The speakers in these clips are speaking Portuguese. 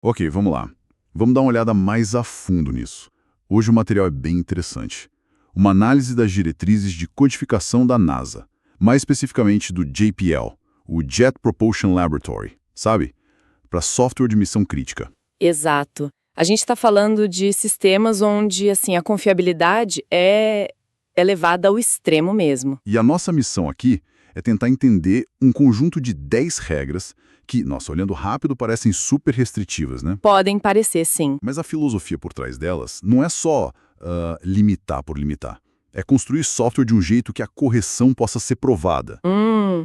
Ok, vamos lá. Vamos dar uma olhada mais a fundo nisso. Hoje o material é bem interessante. Uma análise das diretrizes de codificação da NASA, mais especificamente do JPL, o Jet Propulsion Laboratory, sabe? Para software de missão crítica. Exato. A gente está falando de sistemas onde, assim, a confiabilidade é levada ao extremo mesmo. E a nossa missão aqui é tentar entender um conjunto de 10 regras que, nossa, olhando rápido, parecem super restritivas, né? Podem parecer, sim. Mas a filosofia por trás delas não é só limitar por limitar. É construir software de um jeito que a correção possa ser provada.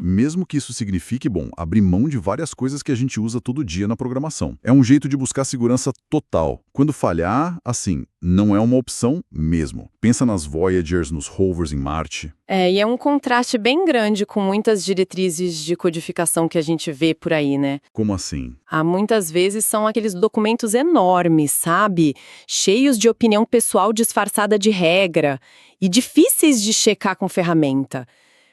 Mesmo que isso signifique, bom, abrir mão de várias coisas que a gente usa todo dia na programação. É um jeito de buscar segurança total. Quando falhar, assim, não é uma opção mesmo. Pensa nas Voyagers, nos rovers em Marte. E é um contraste bem grande com muitas diretrizes de codificação que a gente vê por aí, né? Como assim? Muitas vezes são aqueles documentos enormes, sabe? Cheios de opinião pessoal disfarçada de regra e difíceis de checar com ferramenta.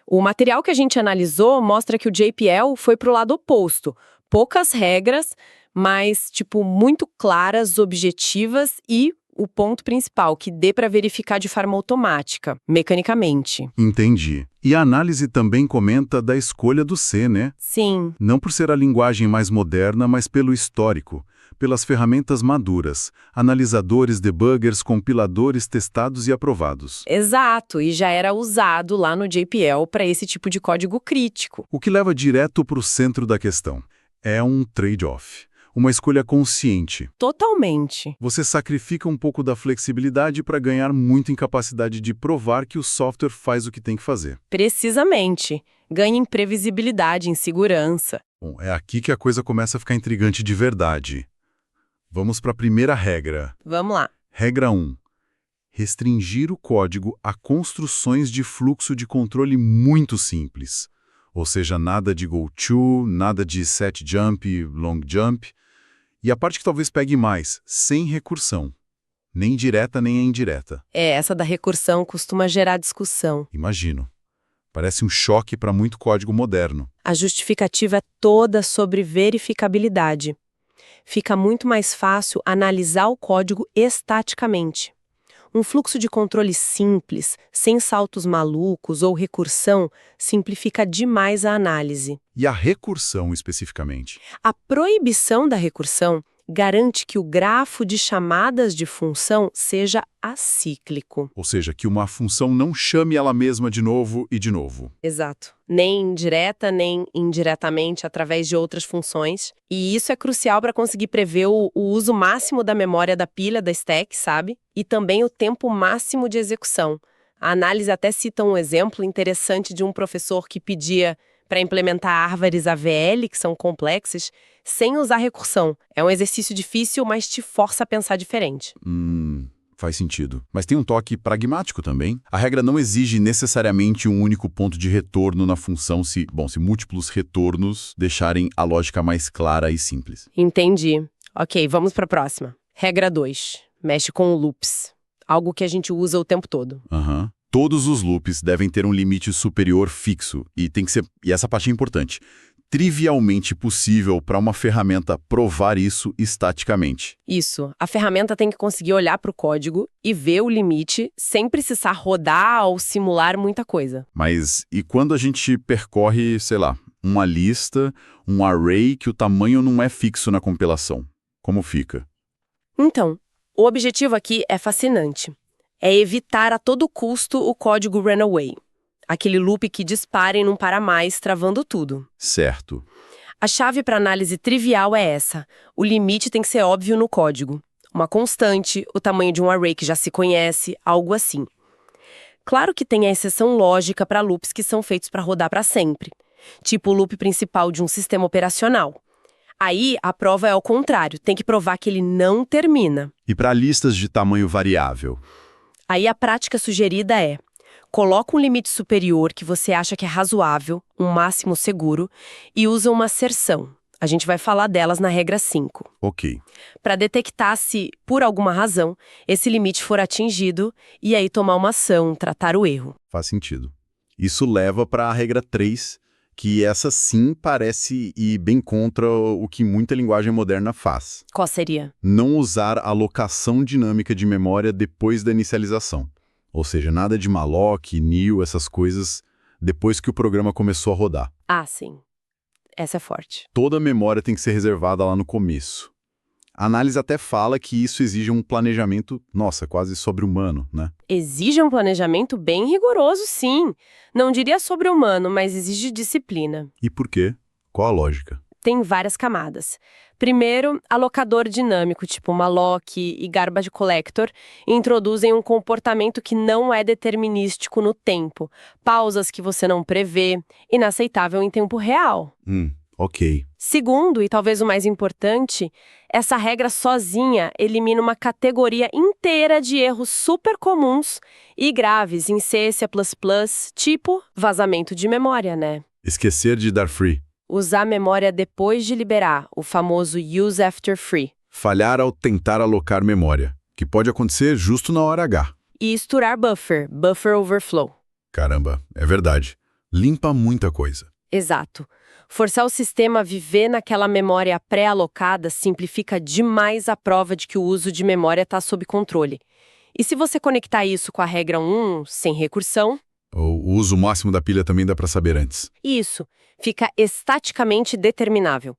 O material que a gente analisou mostra que o JPL foi pro lado oposto. Poucas regras, mas, muito claras, objetivas e o ponto principal, que dê para verificar de forma automática, mecanicamente. Entendi. E a análise também comenta da escolha do C, né? Sim. Não por ser a linguagem mais moderna, mas pelo histórico, pelas ferramentas maduras, analisadores, debuggers, compiladores testados e aprovados. Exato, e já era usado lá no JPL para esse tipo de código crítico. O que leva direto para o centro da questão. É um trade-off. Uma escolha consciente. Totalmente. Você sacrifica um pouco da flexibilidade para ganhar muito em capacidade de provar que o software faz o que tem que fazer. Precisamente. Ganha em previsibilidade, em segurança. Bom, é aqui que a coisa começa a ficar intrigante de verdade. Vamos para a primeira regra. Vamos lá. Regra 1. Restringir o código a construções de fluxo de controle muito simples. Ou seja, nada de go-to, nada de set jump, long jump. E a parte que talvez pegue mais, sem recursão. Nem direta nem indireta. Essa da recursão costuma gerar discussão. Imagino. Parece um choque para muito código moderno. A justificativa é toda sobre verificabilidade. Fica muito mais fácil analisar o código estaticamente. Um fluxo de controle simples, sem saltos malucos ou recursão, simplifica demais a análise. E a recursão, especificamente? A proibição da recursão garante que o grafo de chamadas de função seja acíclico. Ou seja, que uma função não chame ela mesma de novo e de novo. Exato. Nem direta, nem indiretamente através de outras funções. E isso é crucial para conseguir prever o uso máximo da memória da pilha da stack, sabe? E também o tempo máximo de execução. A análise até cita um exemplo interessante de um professor que pedia para implementar árvores AVL, que são complexas, sem usar recursão. É um exercício difícil, mas te força a pensar diferente. Faz sentido. Mas tem um toque pragmático também. A regra não exige necessariamente um único ponto de retorno na função se múltiplos retornos deixarem a lógica mais clara e simples. Entendi. Ok, vamos para a próxima. Regra 2. Mexe com loops. Algo que a gente usa o tempo todo. Todos os loops devem ter um limite superior fixo e tem que ser, e essa parte é importante, trivialmente possível para uma ferramenta provar isso estaticamente. Isso. A ferramenta tem que conseguir olhar para o código e ver o limite sem precisar rodar ou simular muita coisa. Mas e quando a gente percorre, sei lá, uma lista, um array que o tamanho não é fixo na compilação? Como fica? Então, o objetivo aqui é fascinante. É evitar a todo custo o código runaway. Aquele loop que dispara e não para mais, travando tudo. Certo. A chave para análise trivial é essa. O limite tem que ser óbvio no código. Uma constante, o tamanho de um array que já se conhece, algo assim. Claro que tem a exceção lógica para loops que são feitos para rodar para sempre. Tipo o loop principal de um sistema operacional. Aí, a prova é ao contrário, tem que provar que ele não termina. E para listas de tamanho variável? Aí a prática sugerida é: coloca um limite superior que você acha que é razoável, um máximo seguro, e usa uma asserção. A gente vai falar delas na regra 5. Ok. Para detectar se, por alguma razão, esse limite for atingido e aí tomar uma ação, tratar o erro. Faz sentido. Isso leva para a regra 3, que essa sim parece ir bem contra o que muita linguagem moderna faz. Qual seria? Não usar alocação dinâmica de memória depois da inicialização. Ou seja, nada de malloc, nil, essas coisas depois que o programa começou a rodar. Ah, sim. Essa é forte. Toda a memória tem que ser reservada lá no começo. A análise até fala que isso exige um planejamento, nossa, quase sobre-humano, né? Exige um planejamento bem rigoroso, sim. Não diria sobre-humano, mas exige disciplina. E por quê? Qual a lógica? Tem várias camadas. Primeiro, alocador dinâmico, tipo malloc e garbage collector, introduzem um comportamento que não é determinístico no tempo. Pausas que você não prevê, inaceitável em tempo real. Ok. Segundo, e talvez o mais importante, essa regra sozinha elimina uma categoria inteira de erros super comuns e graves em C++, tipo vazamento de memória, né? Esquecer de dar free. Usar memória depois de liberar, o famoso use after free. Falhar ao tentar alocar memória, que pode acontecer justo na hora H. E estourar buffer overflow. Caramba, é verdade. Limpa muita coisa. Exato. Forçar o sistema a viver naquela memória pré-alocada simplifica demais a prova de que o uso de memória está sob controle. E se você conectar isso com a regra 1, sem recursão... O uso máximo da pilha também dá para saber antes. Isso, fica estaticamente determinável.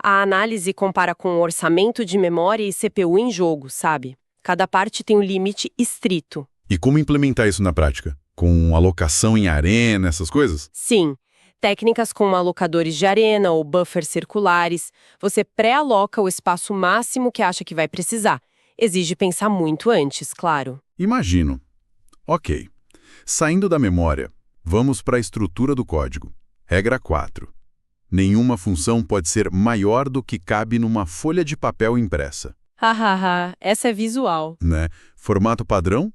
A análise compara com o orçamento de memória e CPU em jogo, sabe? Cada parte tem um limite estrito. E como implementar isso na prática? Com alocação em arena, essas coisas? Sim. Técnicas como alocadores de arena ou buffers circulares, você pré-aloca o espaço máximo que acha que vai precisar. Exige pensar muito antes, claro. Imagino. Ok. Saindo da memória, vamos para a estrutura do código. Regra 4. Nenhuma função pode ser maior do que cabe numa folha de papel impressa. Hahaha, essa é visual. Né? Formato padrão,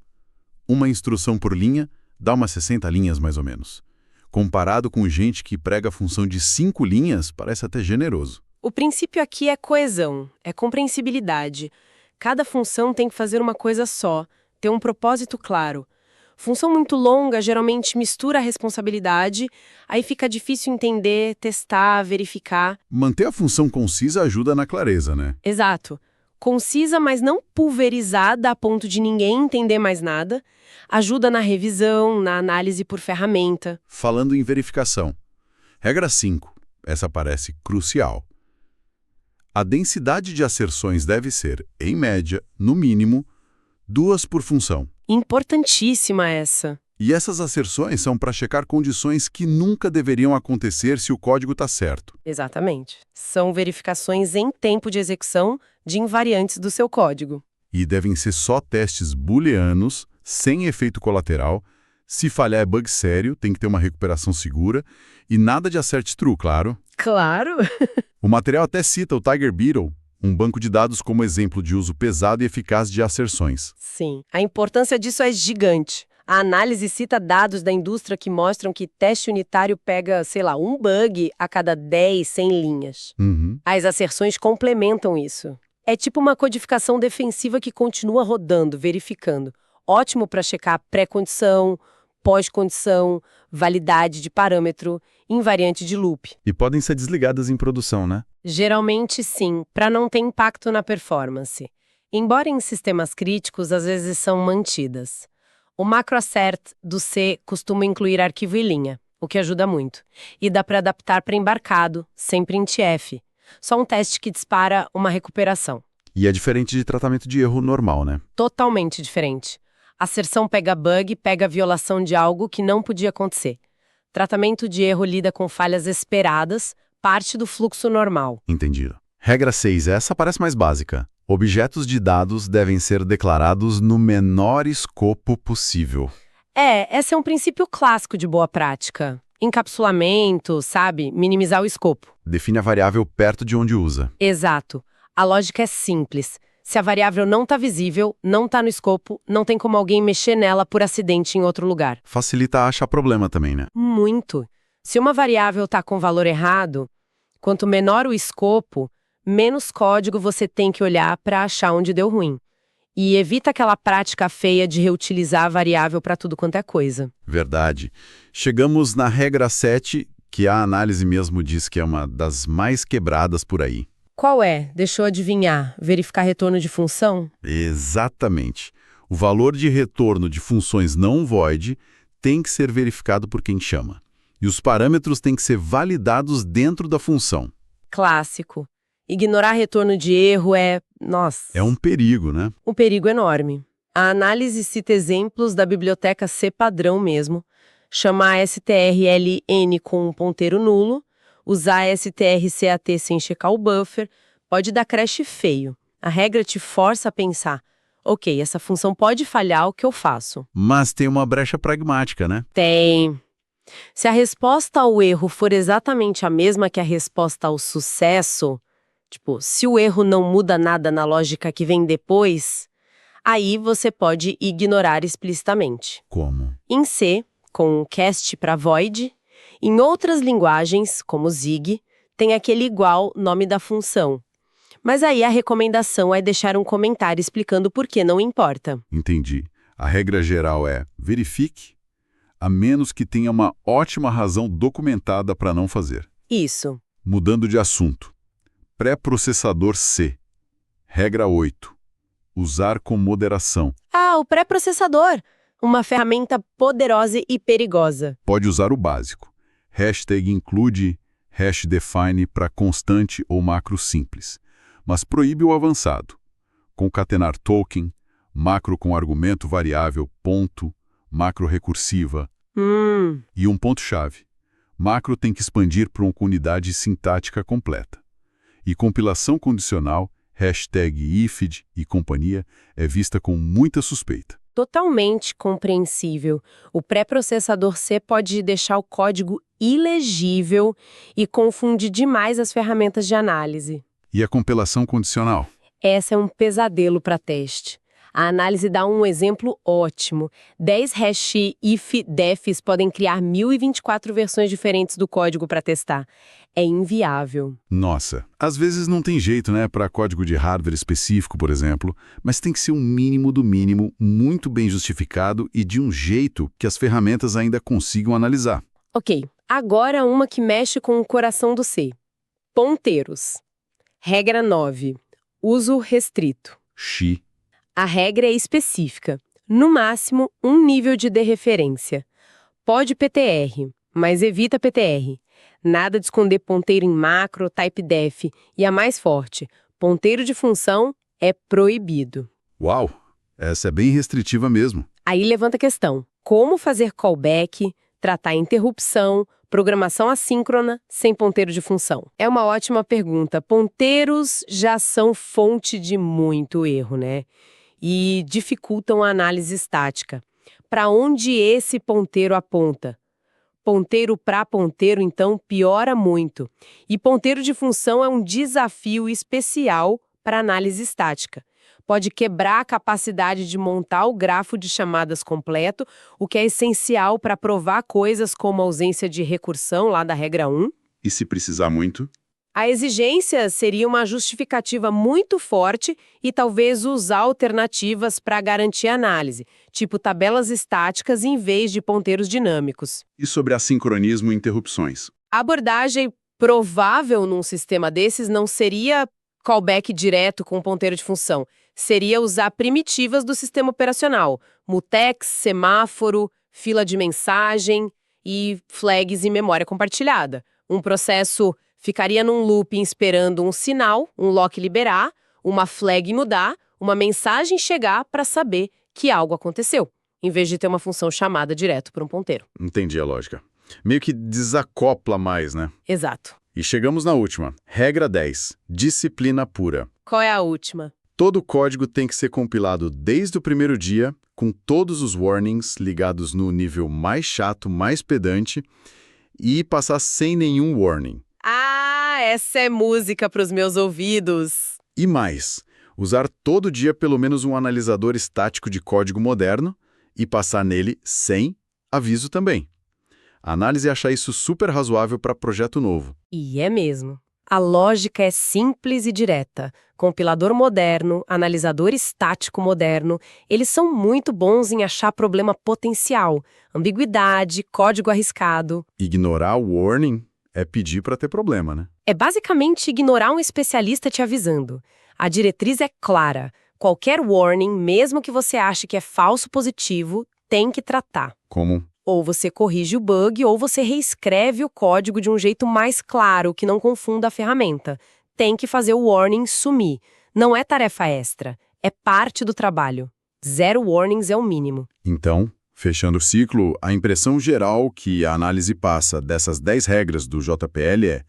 uma instrução por linha, dá umas 60 linhas mais ou menos. Comparado com gente que prega a função de 5 linhas, parece até generoso. O princípio aqui é coesão, é compreensibilidade. Cada função tem que fazer uma coisa só, ter um propósito claro. Função muito longa geralmente mistura a responsabilidade, aí fica difícil entender, testar, verificar. Manter a função concisa ajuda na clareza, né? Exato. Concisa, mas não pulverizada a ponto de ninguém entender mais nada. Ajuda na revisão, na análise por ferramenta. Falando em verificação. Regra 5. Essa parece crucial. A densidade de asserções deve ser, em média, no mínimo, 2 por função. Importantíssima essa. E essas asserções são para checar condições que nunca deveriam acontecer se o código está certo. Exatamente. São verificações em tempo de execução de invariantes do seu código. E devem ser só testes booleanos, sem efeito colateral. Se falhar é bug sério, tem que ter uma recuperação segura. E nada de assert true, claro. Claro! O material até cita o Tiger Beetle, um banco de dados como exemplo de uso pesado e eficaz de asserções. Sim, a importância disso é gigante. A análise cita dados da indústria que mostram que teste unitário pega, um bug a cada 10, 100 linhas. As asserções complementam isso. É tipo uma codificação defensiva que continua rodando, verificando. Ótimo para checar pré-condição, pós-condição, validade de parâmetro, invariante de loop. E podem ser desligadas em produção, né? Geralmente sim, para não ter impacto na performance. Embora em sistemas críticos às vezes são mantidas. O macroassert do C costuma incluir arquivo e linha, o que ajuda muito. E dá para adaptar para embarcado, sem printf. Só um teste que dispara uma recuperação. E é diferente de tratamento de erro normal, né? Totalmente diferente. Asserção pega bug, pega violação de algo que não podia acontecer. Tratamento de erro lida com falhas esperadas, parte do fluxo normal. Entendido. Regra 6, essa parece mais básica. Objetos de dados devem ser declarados no menor escopo possível. Esse é um princípio clássico de boa prática. Encapsulamento, minimizar o escopo. Define a variável perto de onde usa. Exato. A lógica é simples. Se a variável não está visível, não está no escopo, não tem como alguém mexer nela por acidente em outro lugar. Facilita achar problema também, né? Muito. Se uma variável está com valor errado, quanto menor o escopo, menos código você tem que olhar para achar onde deu ruim. E evita aquela prática feia de reutilizar a variável para tudo quanto é coisa. Verdade. Chegamos na regra 7, que a análise mesmo diz que é uma das mais quebradas por aí. Qual é? Deixa eu adivinhar. Verificar retorno de função? Exatamente. O valor de retorno de funções não void tem que ser verificado por quem chama. E os parâmetros têm que ser validados dentro da função. Clássico. Ignorar retorno de erro é... Nossa. É um perigo, né? Um perigo enorme. A análise cita exemplos da biblioteca C padrão mesmo. Chamar strln com um ponteiro nulo, usar strcat sem checar o buffer, pode dar crash feio. A regra te força a pensar, ok, essa função pode falhar, o que eu faço? Mas tem uma brecha pragmática, né? Tem. Se a resposta ao erro for exatamente a mesma que a resposta ao sucesso, tipo, se o erro não muda nada na lógica que vem depois, aí você pode ignorar explicitamente. Como? Em C, com cast para void. Em outras linguagens, como Zig, tem aquele igual nome da função. Mas aí a recomendação é deixar um comentário explicando por que não importa. Entendi. A regra geral é verifique, a menos que tenha uma ótima razão documentada para não fazer. Isso. Mudando de assunto. Pré-processador C. Regra 8. Usar com moderação. Ah, o pré-processador. Uma ferramenta poderosa e perigosa. Pode usar o básico. Hashtag include, #define para constante ou macro simples. Mas proíbe o avançado. Concatenar token, macro com argumento variável, ponto, macro recursiva. E um ponto-chave. Macro tem que expandir para uma unidade sintática completa. E compilação condicional, #ifid e companhia, é vista com muita suspeita. Totalmente compreensível. O pré-processador C pode deixar o código ilegível e confunde demais as ferramentas de análise. E a compilação condicional? Essa é um pesadelo para teste. A análise dá um exemplo ótimo. 10 if-defs podem criar 1024 versões diferentes do código para testar. É inviável. Nossa, às vezes não tem jeito, né, para código de hardware específico, por exemplo, mas tem que ser um mínimo do mínimo, muito bem justificado e de um jeito que as ferramentas ainda consigam analisar. Ok, agora uma que mexe com o coração do C. Ponteiros. Regra 9. Uso restrito. Xi. A regra é específica. No máximo, um nível de dereferência. Pode PTR, mas evita PTR. Nada de esconder ponteiro em macro, typedef. E a mais forte, ponteiro de função é proibido. Uau, essa é bem restritiva mesmo. Aí levanta a questão, como fazer callback, tratar interrupção, programação assíncrona sem ponteiro de função? É uma ótima pergunta. Ponteiros já são fonte de muito erro, né? E dificultam a análise estática. Para onde esse ponteiro aponta? Ponteiro para ponteiro, então, piora muito. E ponteiro de função é um desafio especial para análise estática. Pode quebrar a capacidade de montar o grafo de chamadas completo, o que é essencial para provar coisas como a ausência de recursão, lá da regra 1. E se precisar muito? A exigência seria uma justificativa muito forte e talvez usar alternativas para garantir a análise, tipo tabelas estáticas em vez de ponteiros dinâmicos. E sobre assincronismo e interrupções? A abordagem provável num sistema desses não seria callback direto com ponteiro de função, seria usar primitivas do sistema operacional, mutex, semáforo, fila de mensagem e flags em memória compartilhada. Um processo ficaria num looping esperando um sinal, um lock liberar, uma flag mudar, uma mensagem chegar para saber que algo aconteceu, em vez de ter uma função chamada direto por um ponteiro. Entendi a lógica. Meio que desacopla mais, né? Exato. E chegamos na última. Regra 10. Disciplina pura. Qual é a última? Todo código tem que ser compilado desde o primeiro dia, com todos os warnings ligados no nível mais chato, mais pedante, e passar sem nenhum warning. Ah, essa é música para os meus ouvidos. E mais, usar todo dia pelo menos um analisador estático de código moderno e passar nele sem aviso também. A análise acha isso super razoável para projeto novo. E é mesmo. A lógica é simples e direta. Compilador moderno, analisador estático moderno, eles são muito bons em achar problema potencial, ambiguidade, código arriscado. Ignorar o warning é pedir para ter problema, né? É basicamente ignorar um especialista te avisando. A diretriz é clara. Qualquer warning, mesmo que você ache que é falso positivo, tem que tratar. Como? Ou você corrige o bug, ou você reescreve o código de um jeito mais claro, que não confunda a ferramenta. Tem que fazer o warning sumir. Não é tarefa extra, é parte do trabalho. 0 warnings é o mínimo. Então, fechando o ciclo, a impressão geral que a análise passa dessas 10 regras do JPL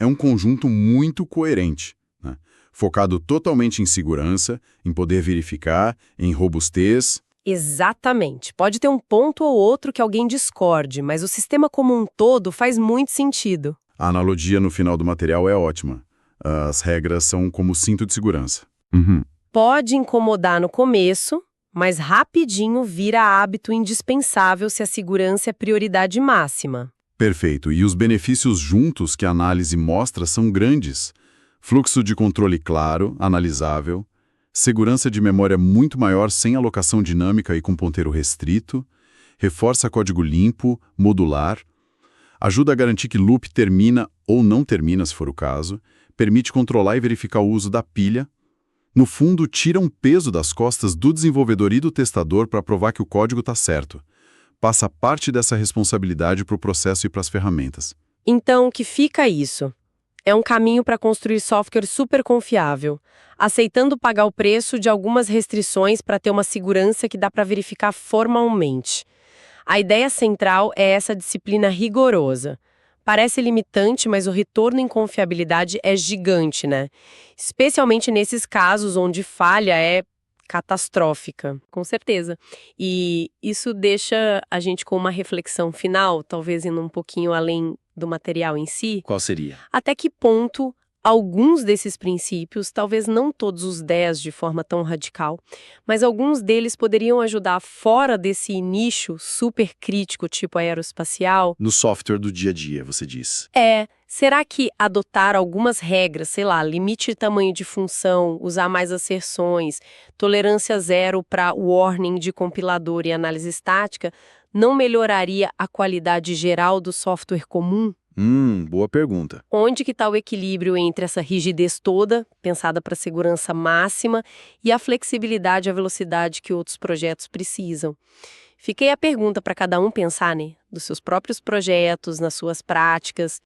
é um conjunto muito coerente, né? Focado totalmente em segurança, em poder verificar, em robustez. Exatamente. Pode ter um ponto ou outro que alguém discorde, mas o sistema como um todo faz muito sentido. A analogia no final do material é ótima. As regras são como cinto de segurança. Pode incomodar no começo, mas rapidinho vira hábito indispensável se a segurança é prioridade máxima. Perfeito. E os benefícios juntos que a análise mostra são grandes. Fluxo de controle claro, analisável, segurança de memória muito maior sem alocação dinâmica e com ponteiro restrito, reforça código limpo, modular, ajuda a garantir que loop termina ou não termina, se for o caso, permite controlar e verificar o uso da pilha. No fundo, tira um peso das costas do desenvolvedor e do testador para provar que o código está certo. Passa parte dessa responsabilidade para o processo e para as ferramentas. Então, o que fica isso? É um caminho para construir software super confiável, aceitando pagar o preço de algumas restrições para ter uma segurança que dá para verificar formalmente. A ideia central é essa disciplina rigorosa. Parece limitante, mas o retorno em confiabilidade é gigante, né? Especialmente nesses casos onde falha é catastrófica, com certeza. E isso deixa a gente com uma reflexão final, talvez indo um pouquinho além do material em si. Qual seria? Até que ponto alguns desses princípios, talvez não todos os 10 de forma tão radical, mas alguns deles poderiam ajudar fora desse nicho super crítico, tipo aeroespacial? No software do dia a dia, você diz. Será que adotar algumas regras, sei lá, limite de tamanho de função, usar mais asserções, tolerância zero para warning de compilador e análise estática, não melhoraria a qualidade geral do software comum? Boa pergunta. Onde que está o equilíbrio entre essa rigidez toda, pensada para segurança máxima, e a flexibilidade e a velocidade que outros projetos precisam? Fiquei a pergunta para cada um pensar, né? Dos seus próprios projetos, nas suas práticas.